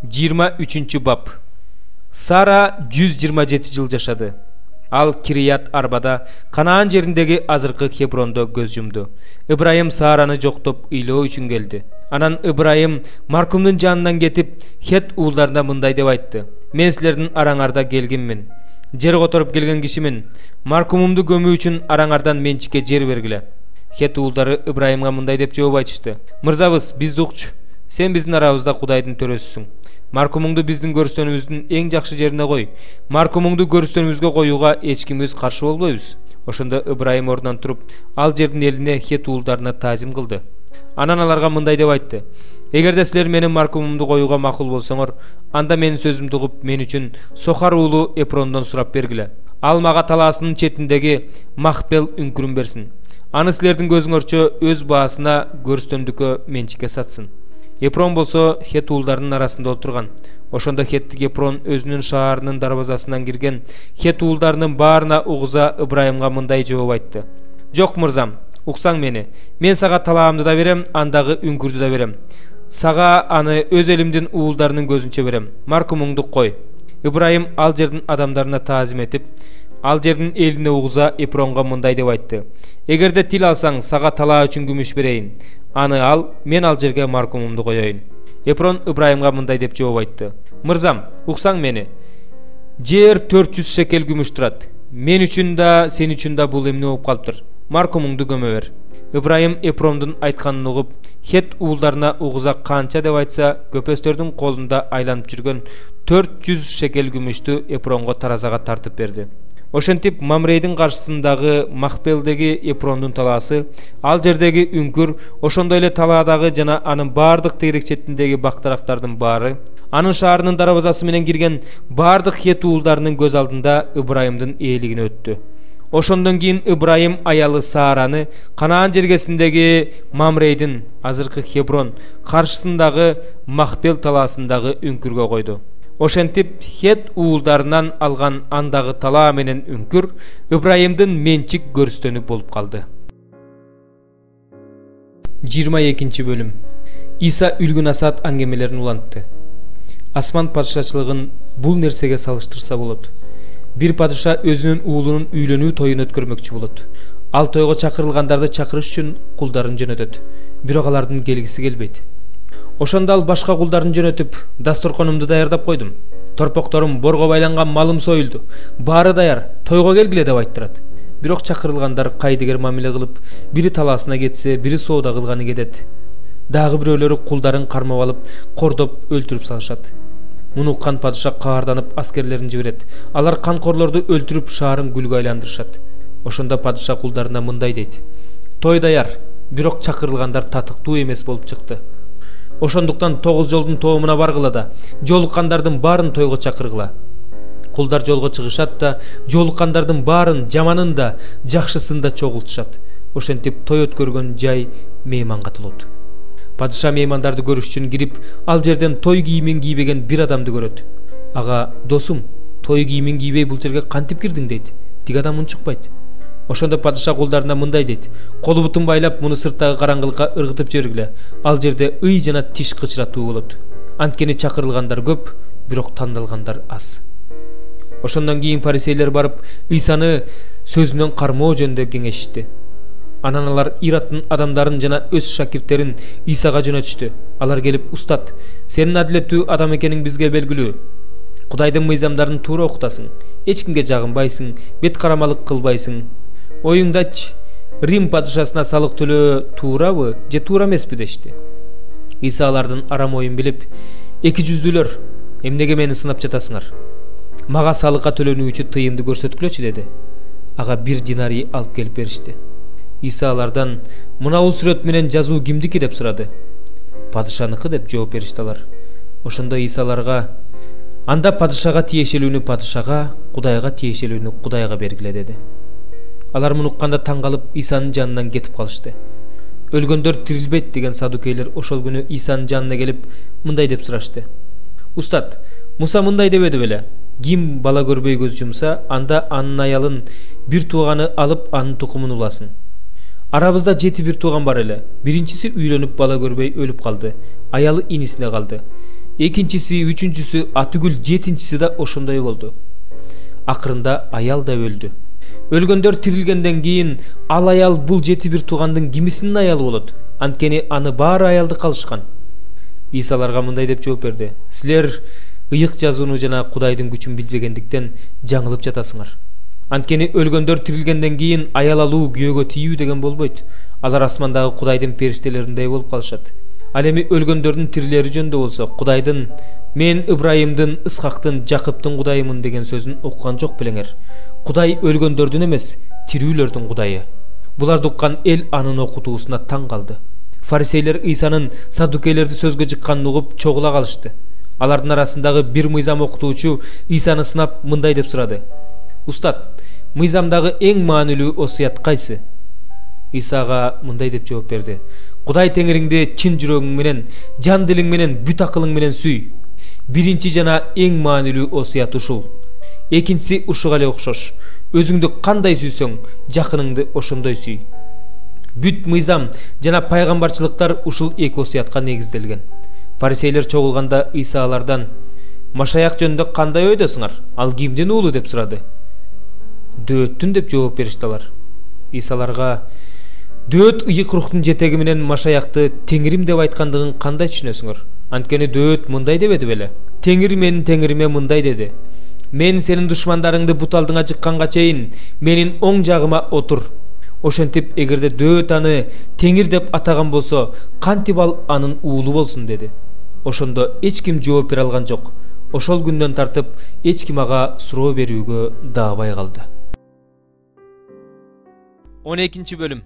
23 bab. Sara 127 жыл жашады. Ал Кирият Арбада, Канаан жериндеги азыркы Хеброндо көз жумду. Ибрайым Сараны жоктоп ыйлоо үчүн келди. Анан Ибрайым маркумдун жанынан кетип, Хет уулдарына мындай деп айтты: "Мен силердин араңарда келгенмин. Жер которуп келген кишимин. Маркумумду көмүү үчүн араңардан менчикке жер бергиле." Хет уулдары Ибрайымга мындай деп жооп айтышты: "Мырзабыз, бизди укчу. Сен биздин арабызда Кудайдын төрөсүсүң. Маркумуңду биздин көрүстөнүбүздүн эң жакшы жерине кой. Маркумуңду көрүстөнүбүзгө коюуга эч кимибиз каршы болбойбуз." Ошондо Ибрайым ордунан туруп, ал жердин элине, Хет уулдарына таазим кылды. Анан аларга мындай деп айтты: "Эгерде силер менин маркумумду коюуга макул болсоңор, анда менин сөзүмдү угуп, мен үчүн Сохар уулу Эпрондон сурап бергиле. Ал мага талаасынын четиндеги Махпел үңкүрүн берсин. Аны силердин көзүңөрчө өз баасына көрүстөндүккө менчикке сатсын." Эпрон болсо Хет уулдарынын арасында отурган. Ошондо Хеттик Эпрон өзүнүн шаарынын дарбазасынан кирген Хет уулдарынын баарына угуза Ибрайымга мындай жооп айтты: "Жок мырзам, уксаң мени. Мен сага талаамды да берем, андагы үңкүрдү да берем. Сага аны өз элимдин уулдарынын көзүнчө берем. Маркумуңду кой." Ибрайым ал жердин адамдарына таазим этип, ал жердин элине угуза Эпронго мындай деп айтты: "Эгерде тил алсаң, сага талаа үчүн күмүш берейин. Аны ал, мен ал жерге маркумумду коёюн." Эпрон Ибрайымга мындай деп жооп айтты: "Мырзам, уксаң мени. Жер 400 шекел күмүш турат. Мен үчүн да, сен үчүн да бул эмне болуп калыптыр. Маркумуңду көмө бер." Ибрайым Эпрондун айтканын угуп, Хет уулдарына угуза канча деп айтса, көпөстөрдүн колунда айланып жүргөн 400 шекел күмүштү Эпронго таразага тартып берди. Ошентип Мамрейдин каршысындагы Махпелдеги Эпрондун талаасы, ал жердеги үңкүр, ошондой эле талаадагы жана анын бардык тегерек четиндеги бактарактардын баары, анын шаарынын дарбазасы менен кирген бардык Хет уулдарынын көз алдында Ибрайымдын ээлигине өттү. Ошондон кийин Ибрайым аялы Сараны Канаан жергесиндеги Мамрейдин, азыркы Хеброн, каршысындагы Махпел талаасындагы үңкүргө койду. Ошентип Хет уулдарынан алган андагы талаа менен үңкүр Ибрайымдын менчик көрүстөнү болуп калды. 22 бөлүм. Иса үлгүн асаат аңгемелерин улантты. Асман падышачылыгын бул нерсеге салыштырса болот. Бир падыша өзүнүн уулунун үйлөнүү тоюн өткөрмөкчү болот. Ал тойго чакырылгандарды чакырыш үчүн кулдарын жөнөтөт. Бирок алардын келгиси келбейт. Ошондо ал башка кулдарын жөнөтүп: "Дасторконумду даярдап койдум. Торпокторум, борго байланган малым союлду. Баары даяр, тойго келгиле" деп айттырат. Бирок чакырылгандар кайдыгер мамиле кылып, бири талаасына кетсе, бири соода кылганы кетет. Дагы бирөөлөрү кулдарын кармап алып, кордоп өлтүрүп салышат. Муну уккан падыша каарданып аскерлерин жиберет. Алар канкорлорду өлтүрүп шаарын күлгө айландырышат. Ошондо падыша кулдарына мындай дейт: "Той даяр, бирок чакырылгандар татыктуу эмес болуп чыкты. Ошондуктан 9 жолдун тоомуна баргыла да, жолуккандардын баарын тойго чакыргыла." Кулдар жолго чыгышат да, жолуккандардын баарын, жаманын да, жакшысын да чогултушат. Ошентип той өткөргөн жай мейманга толот. Падыша меймандарды көрүш үчүн кирип, ал жерден той кийимин кийбеген бир адамды көрөт. "Ага, досум, той кийимин кийбей бул жерге кантип кирдиң?" дейт. Тиги адам унчукпайт. Ошондо падыша кулдарына мындай дейт: "Колу бутун байлап, муну сырттагы караңгылыкка ыргытып жибергиле. Ал жерде ый жана тиш кычыратуу болот. Анткени чакырылгандар көп, бирок тандалгандар аз." Ошондон кийин фарисейлер барып, Исаны сөзүнөн кармоо жөнүндө кеңешишти. Анан алар Ираттын адамдарын жана өз шакирттерин Исага жөнөтүштү. Алар келип: "Устат, сенин адилеттүү адам экениң бизге белгилүү. Кудайдын мыйзамдарын туура окутасың. Эч кимге жагынбайсың, бет карамалык кылбайсың. Оюңдачы, Рим падышасына салык төлөө туурабы же туура эмеспи?" дешти. Иса алардын арам оюн билип: "Эки жүздүүлөр, эмнеге мени сынап жатасыңар? Мага салыкка төлөнүүчү тыйынды көрсөткүлөчү" деди. Ага 1 динарий алып келип беришти. Иса алардан: "Мына бул сүрөт менен жазуу кимдики?" деп сурады. "Падышаныкы" деп жооп беришти алар. Ошондо Иса аларга: "Анда падышага тиешелүүнү падышага, Кудайга тиешелүүнү Кудайга бергиле" деди. Алар муну укканда таң калып, Исанын жанынан кетип калышты. Өлгөндөр тирилбейт деген садукейлер ошол күнү Исанын жанына келип мындай деп сурашты: "Устат, Муса мындай дебеди беле? Ким бала көрбөй көз жумса, анда анын аялын бир тууганы алып, анын тукумун уласын. Арабызда 7 бир тууган бар эле. Биринчиси үйлөнүп бала көрбөй өлүп калды. Аялы инисине калды. экинчиси, үчүнчүсү, атүгүл жетинчиси да ошондой болду. Акырында аял да өлдү. Өлгөндөр тирилгенден кийин ал аял бул жети бир туугандын кимисинин аялы болот? Анткени аны баары аялды калышкан. Иса аларга мындай деп жооп берди: Силер ыйык жазууну жана Кудайдын күчүн билбегендиктен жаңылып жатасыңар. Анткени өлгөндөр тирилгенден кийин аял алуу, күйөөгө тийүү деген болбойт. Алар асмандагы Кудайдын периштелеринде болуп калышат. Ал эми өлгөндөрдүн тирилери жөнүндө болсо, Кудайдын "Мен Ыбрайымдын, Ысхактын, Жакыптын Кудайымын" деген сөзүн окуган жок белеңер. Кудай өлгөндөрдүн эмес, тирүүлөрдүн Кудайы. Буларды уккан эл анын окутуусуна таң калды. Фарисейлер Исанын садукейлерди сөзгө жыкканын угуп чогула калышты. Алардын арасындагы бир мыйзам окутуучу Исаны сынап мындай деп сурады: "Устат, мыйзамдагы эң маанилүү осуят кайсы?" Исага мындай деп жооп берди: "Кудай Теңириңди чын жүрөгүң менен, жан дилиң менен, бүт акылың менен сүй. Биринчи жана эң маанилүү осуят ушул. Экинчиси ушуга эле окшош. Өзүңдү кандай сүйсөң, жакыныңды ошондой сүй." Бүт мыйзам жана пайгамбарчылыктар ушул эки осуятка негизделген. Фарисейлер чогулганда Иса алардан: "Машаяк жөнүндө кандай ойдосуңар? Ал кимдин уулу?" деп сурады. "Дөөттүн" деп жооп беришти алар. Иса аларга: "Дөөт ыйык рухтун жетеги менен Машаякты Теңирим деп айткандыгын кандай түшүнөсүңөр? Анткени Дөөт мындай дебеди беле? Теңир менин Теңириме мындай деди: Мен сенин душмандарыңды бут алдыңа жыкканга чейин менин оң жагыма отур. Ошентип, эгерде Дөөт аны Теңир деп атаган болсо, кантип ал анын уулу болсун" деди. Ошондо эч ким жооп бере алган жок. Ошол күндөн тартып эч ким ага суроо берүүгө даабай калды. 12 бөлүм.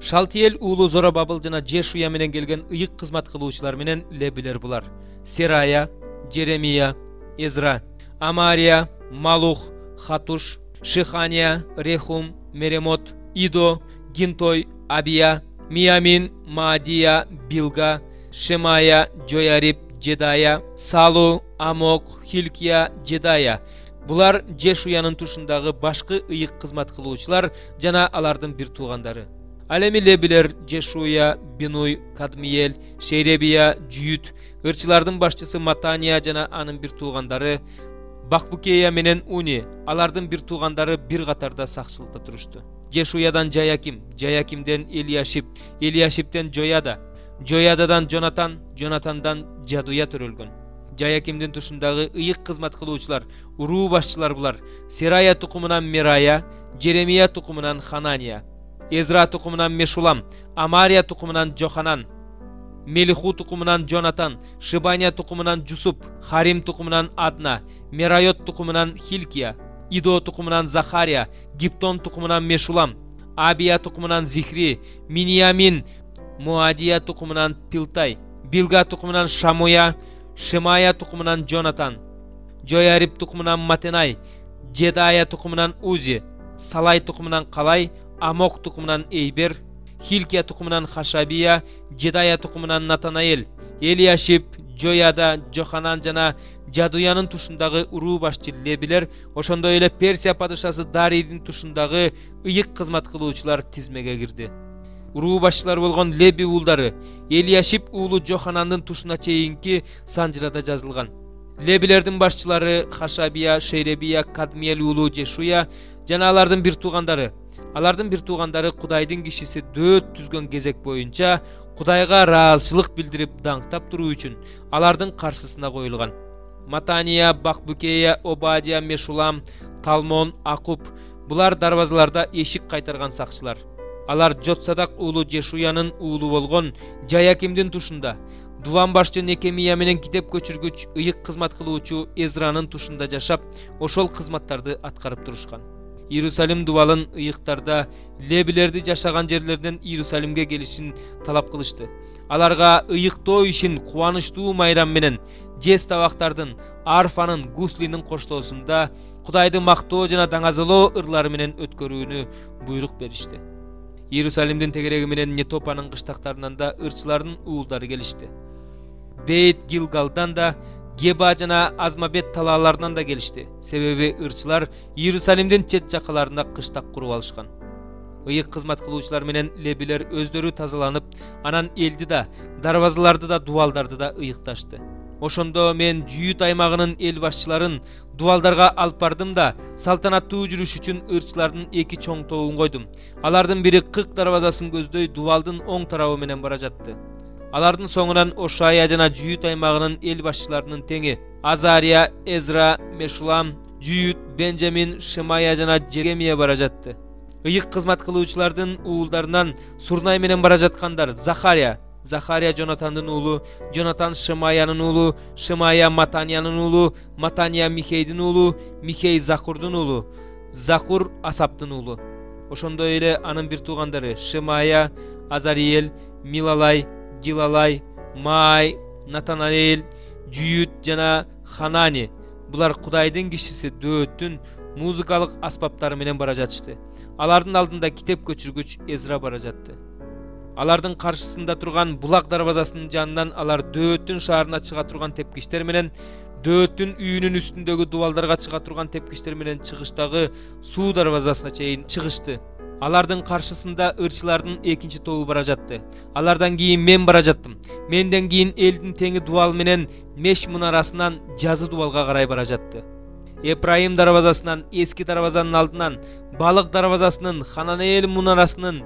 Шалтиел уулу Зоробабыл жана Жешуя менен келген ыйык кызмат кылуучулар менен лебилер булар: Серая, Жеремия, Эзра, Амария, Малух, Хатуш, Шихания, Рехум, Меремот, Идо, Гинтой, Абия, Миямин, Маадия, Билга, Шемая, Джояриб, Джедая, Салу, Амок, Хилкия, Джедая. Булар Жешуянын тушундагы башкы ыйык кызмат кылуучулар жана алардын бир туугандары. Ал эми лебилер Жешуя, Бинуй, Кадмиел, Шейребия, Жүйүт, ырчылардын башчысы Матания жана анын бир туугандары, Бакбукея менен Уни, алардын бир туугандары бир катарда сакчылыкта турушту. Жешуядан Жаяким, Жаякимден Элиашип, Элиашиптен Жояда, Жоядадан Жонатан, Жонатандан Жадуя төрөлгөн. Жаякимдин тушундагы ыйык кызмат кылуучулар, уруу башчылар булар: Серая тукумунан Мерая, Жеремия тукумунан Ханания, Эзра тукумунан Мешулам, Амария тукумунан Жоханан, Мелиху тукумунан Жонатан, Шибания тукумунан Жусуп, Харим тукумунан Адна, Мерайот тукумунан Хилкия, Идо тукумунан Захария, Гиптон тукумунан Мешулам, Абия тукумунан Зихри, Миньямин, Муадия тукумунан Пилтай, Билга тукумунан Шамуя, Шемая тукумунан Жонатан, Джояриб тукумунан Матенай, Джедая тукумунан Узи, Салай тукумунан Калай, Амок тукумунан Эйбер, Хилкия тукумунан Хашабия, Джедая тукумунан Натанаэл, Элиашип, Джояда, Жоханан жана Жадуянын тушундагы уруу башчы лебилер, ошондой эле Персия падышасы Дарийдин тушундагы ыйык кызмат кылуучулар тизмеге кирди. Уруу башчылар болгон Леби уулдары Элиашип уулу Жоханандын тушуна чейинки санжырада жазылган. Лебилердин башчылары Хашабия, Шейребия, Кадмиел уулу Жешуя жана алардын бир туугандары. Алардын бир туугандары Кудайдын кишиси Дөөт түзгөн кезек боюнча Кудайга ыраазычылык билдирип даңктап туруу үчүн алардын каршысына коюлган. Матания, Бакбукея, Обадия, Мешулам, Талмон, Акуб — булар дарбазаларда эшик кайтарган сакчылар. Алар Жотсадак уулу Жешуянын уулу болгон Жаякимдин тушунда, Дуван башчы Некемия менен китеп көчүргүч ыйык кызмат кылуучу Эзранын тушунда жашап, ошол кызматтарды аткарып турушкан. Иерусалим дубалын ыйыктарда лебилерди жашаган жерлерден Иерусалимге келишин талап кылышты. Аларга ыйыктоо ишин кубанычтуу майрам менен, жез табактардын, арфанын, гуслинин коштоосунда Кудайды мактоо жана даңазалоо ырлары менен өткөрүүнү буйрук беришти. Иерусалимдин тегереги менен Нетопанын кыштактарынан да ырчылардын уулдары келишти. Бейт Гилгалдан да, Геба жана Азмабет талааларынан да келишти. Себеби ырчылар Иерусалимдин чет жакаларында кыштак куруп алышкан. Ыйык кызмат кылуучулар менен лебилер өздөрү тазаланып, анан элди да, дарбазаларды да, дубалдарды да ыйыкташты. Ошондо мен Жүйүт аймагынын эл башчыларын дубалдарга алып бардым да салтанаттуу жүрүш үчүн ырчылардын эки чоң тобун койдум. Алардын бири Кык дарбазасын көздөй дубалдын оң тарабы менен бара жатты. Алардын соңунан Ошая жана Жүйүт аймагынын эл башчыларынын теңи Азария, Эзра, Мешулам, Жүйүт, Бенжамин, Шимая жана Жеремия бара жатты. Ыйык кызмат кылуучулардын уулдарынан Сурнай менен бара жаткандар Захария Жонатандын уулу, Жонатан Шимаянын уулу, Шимая Матаниянын уулу, Матания Михейдин уулу, Михей Закурдун уулу, Закур Асаптын уулу. Ошондой эле анын бир туугандары Шимая, Азариэл, Милалай, Гилалай, Май, Натанаэл, Жүйүт жана Ханани. Булар Кудайдын кишиси Дөөттүн музыкалык аспаптары менен бара жатышты. Алардын алдында китеп көчүргүч Эзра бара жатты. Алардын каршысында турган булак дарбазасынын жанынан алар Дөөттүн шаарына чыга турган тепкичтер менен, Дөөттүн үйүнүн үстүндөгү дубалдарга чыга турган тепкичтер менен чыгыштагы суу дарбазасына чейин чыгышты. Алардын каршысында ырчылардын экинчи тобу бара жатты. Алардан кийин мен бара жаттым. Менден кийин элдин теңи дубал менен Меш мунарасынан жазы дубалга карай бара жатты. Эпраим дарбазасынан, эски дарбазанын алдынан, Балык дарбазасынын, Хананеэл мунарасынын,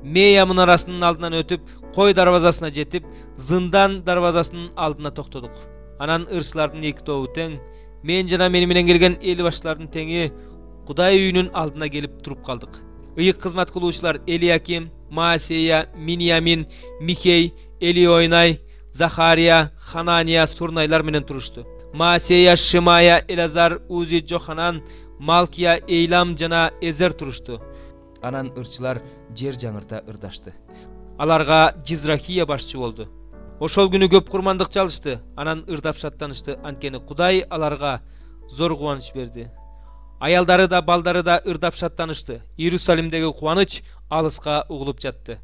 Мея мунарасынын алдынан өтүп, Кой дарбазасына жетип, Зындан дарбазасынын алдына токтодук. Анан ырчылардын эки тобу тең, мен жана мени менен келген эл башчылардын теңи Кудай үйүнүн алдына келип туруп калдык. Ыйык кызмат кылуучулар Элиаким, Маасея, Миньямин, Михей, Элиойнай, Захария, Ханания, Сурнайлар менен турушту. Маасея, Шимая, Элазар, Узи, Жоханан, Малкия, Эйлам жана Эзер турушту. Анан ырчылар жер жаңырта ырдашты. Аларга Жизрахия башчы болду. Ошол күнү көп курмандык чалышты. Анан ырдап шаттанышты. Анткени Кудай аларга зор кубаныч берди. Аялдары да балдары да ырдап шаттанышты. Иерусалимдеги кубаныч алыска угулуп жатты.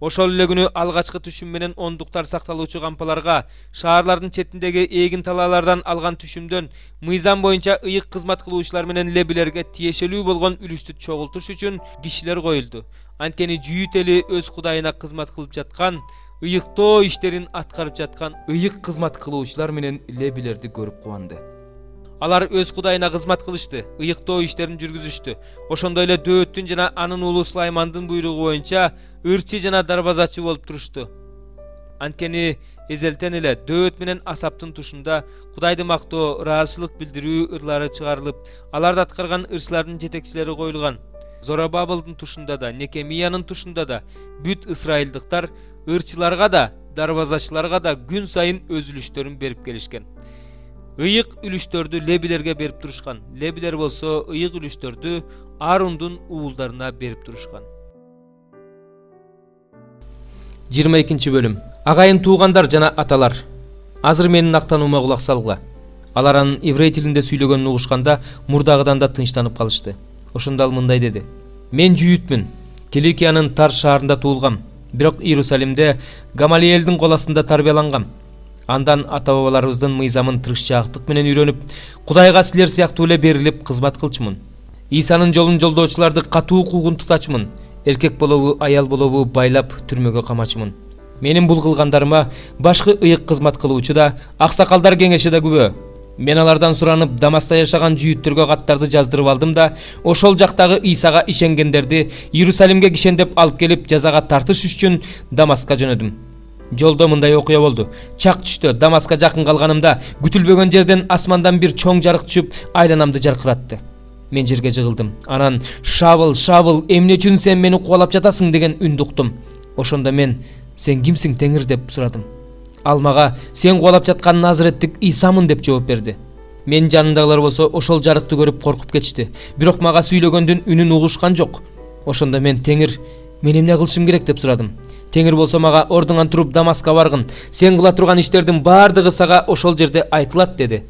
Ошол эле күнү алгачкы түшүм менен ондуктар сакталуучу кампаларга, шаарлардын четиндеги эгин талаалардан алган түшүмдөн мыйзам боюнча ыйык кызмат кылуучулар менен лебилерге тиешелүү болгон үлүштү чогултуш үчүн кишилер коюлду. Анткени Жүйүт эли өз Кудайына кызмат кылып жаткан, ыйыктоо иштерин аткарып жаткан Ыйык кызмат кылуучулар менен лебилерди көрүп кубанды. Алар өз Кудайына кызмат кылышты, ыйыктоо иштерин жүргүзүштү. Ошондой эле Дөөттүн жана анын уулу Сулаймандын буйругу боюнча ырчы жана дарбазачы болуп турушту. Анткени эзелтен эле Дөөт менен Асаптын тушунда Кудайды мактоо, ыраазычылык билдирүү ырлары чыгарылып, аларды аткарган ырчылардын жетекчилери коюлган. Зоробабылдын тушунда да, Некемиянын тушунда да бүт ысрайылдыктар ырчыларга да, дарбазачыларга да күн сайын өз үлүштөрүн берип келишкен. Ыйык үлүштөрдү лебилерге берип турушкан. Лебилер болсо ыйык үлүштөрдү Аарундун уулдарына берип турушкан. 22 бөлүм. Агайын туугандар жана аталар. Азыр менин актануума кулак салгыла. Алар анын еврей тилинде сүйлөгөнүн угушканда мурдагыдан да тынчтанып калышты. Ошондо ал мындай деди: "Мен Жүйүтмүн. Киликиянын Тар шаарында туулгам, бирок Иерусалимде Гамалиэлдин кол астында тарбиялангам. Андан ата-бабаларыбыздын мыйзамын тырышчаактык менен үйрөнүп, Кудайга силер сыяктуу эле берилип кызмат кылчумун. Исанын жолун жолдоочуларды катуу куугун тутачумун. Эркек болобу, аял болобу байлап түрмөгө камачумун. Менин бул кылгандарыма башкы ыйык кызмат кылуучу да, аксакалдар кеңеши да күбө. Мен алардан суранып Дамаста жашаган жүйүттөргө каттарды жаздырып алдым да, ошол жактагы Исага ишенгендерди Иерусалимге кишендеп алып келип жазага тартыш үчүн Дамаска жөнөдүм. Жолдо мындай окуя болду. Чак түштө Дамаска жакын калганымда күтүлбөгөн жерден асмандан бир чоң жарык түшүп, айланамды жаркыратты. Мен жерге жыгылдым. Анан "Шабыл, Шабыл, эмне үчүн сен мени кубалап жатасың?" деген үндү уктум. Ошондо мен "Сен кимсиң, Теңир?" деп сурадым. Ал мага "Сен кубалап жаткан Назареттик Исамын" деп жооп берди. Мен жанындагылар болсо ошол жарыкты көрүп коркуп кетишти. Бирок мага сүйлөгөндүн үнүн угушкан жок. Ошондо мен "Теңир, мен эмне кылышым керек?" деп сурадым. Теңир болсо мага "Ордуңан туруп Дамаска баргын. Сен кыла турган иштердин бардыгы сага ошол жерде айтылат" деди.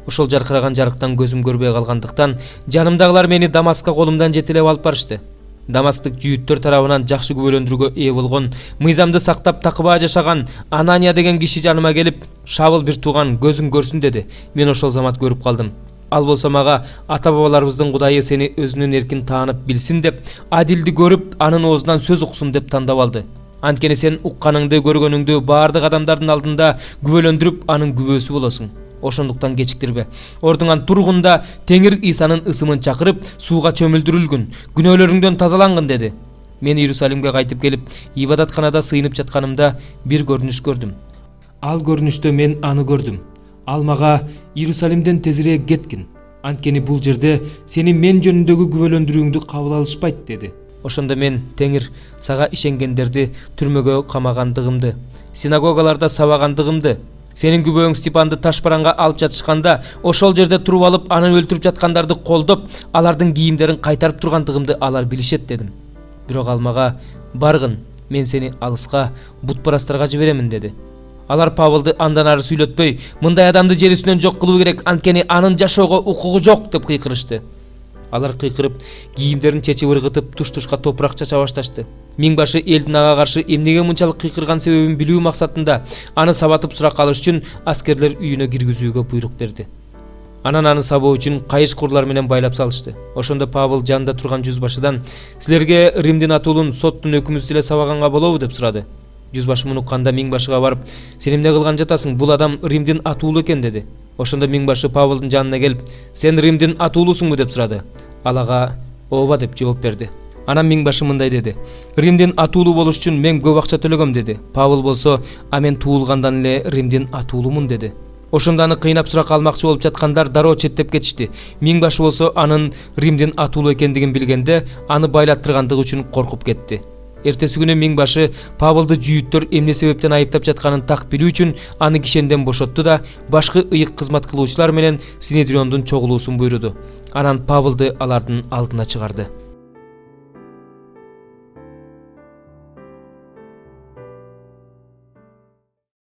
Ошол жаркыраган жарыктан көзүм көрбөй калгандыктан жанымдагылар мени Дамаска колумдан жетелеп алып барышты. Дамастык жүйүттөр тарабынан жакшы күбөлөндүрүүгө ээ болгон, мыйзамды сактап такыбаа жашаган Анания деген киши жаныма келип, "Шабыл бир тууган, көзүң көрсүн" деди. Мен ошол замат көрүп калдым. Ал болсо мага "Ата-бабаларыбыздын Кудайы сени өзүнүн эркин таанып билсин" деп, адилди көрүп, анын оозунан сөз уксун деп тандап алды. Анткени сен укканыңды, көргөнүңдү баардык адамдардын алдында күбөлөндүрүп, анын күбөсү болосуң. Ошондуктан кечиктирбе. Ордуңан тургунда Теңир Исанын ысымын чакырып, сууга чөмүлдүрүлгүн, күнөөлөрүңдөн тазалангын деди. Мен Иерусалимге кайтып келип, ибадатканада сыйынып жатканымда бир көрүнүш көрдүм. Ал көрүнүштө мен аны көрдүм. Ал мага Иерусалимден тезирээк кеткин. Анткени бул жерде сени мен жөнүндөгү күбөлөндүрүүңдү кабыл алышпайт деди. Ошондо мен Теңир сага ишенгендерди түрмөгө камагандыгымды, синагогаларда сабагандыгымды, сенин күбөөң Степанды ташбаранга алып жатышканда, ошол жерде туруп алып, анын өлтүрүп жаткандарды колдоп, алардын кийимдерин кайтарып тургандыгымды алар билишет дедим. Бирок ал мага баргын, мен сени алыска бутпарастарга жиберемин деди. Алар Павылды андан ары сүйлөтпөй, мындай адамды жер үстүнөн жок кылуу керек, анткени анын жашоого укугу жок деп кыйкырышты. Алар кыйкырып, кийимдерин чечип ыргытып, туш-тушка топурак чача башташты. Миңбашы элдин ага каршы эмнеге мынчалык кыйкырган себебин билүү максатында аны сабатып сурак алыш үчүн аскерлер үйүнө киргизүүгө буйрук берди. Анан аны сабоо үчүн кайыш курлар менен байлап салышты. Ошондо Павыл жанында турган жүзбашыдан «Силерге Римдин атуулун соттун өкүмүсү эле сабаганга болобу?» деп сурады. Жүзбашы муну укканда миңбашыга барып, «Сен эмне кылган жатасың? Бул адам Римдин атуулу экен» деди. Ошондо миңбашы Павылдын жанына келип, «Сен Римдин атуулусуңбу?» деп сурады. Ал ага «Ооба» деп жооп берди. Анан миңбашы мындай деди: «Римдин атуулу болуш үчүн мен көп акча төлөгөм» деди. Павыл болсо «А мен туулгандан эле Римдин атуулумун» деди. Ошондо аны кыйнап сурак алмакчы болуп жаткандар дароо четтеп кетишти. Миңбашы болсо анын Римдин атуулу экендигин билгенде, аны байлаттыргандыгы үчүн коркуп кетти. Эртеси күнү миңбашы Павылды жүйүттөр эмне себептен айыптап жатканын так билүү үчүн аны кишенден бошотту да башкы ыйык кызмат кылуучулар менен Синедриондун чогулуусун буйруду. Анан Павылды алардын алдына чыгарды.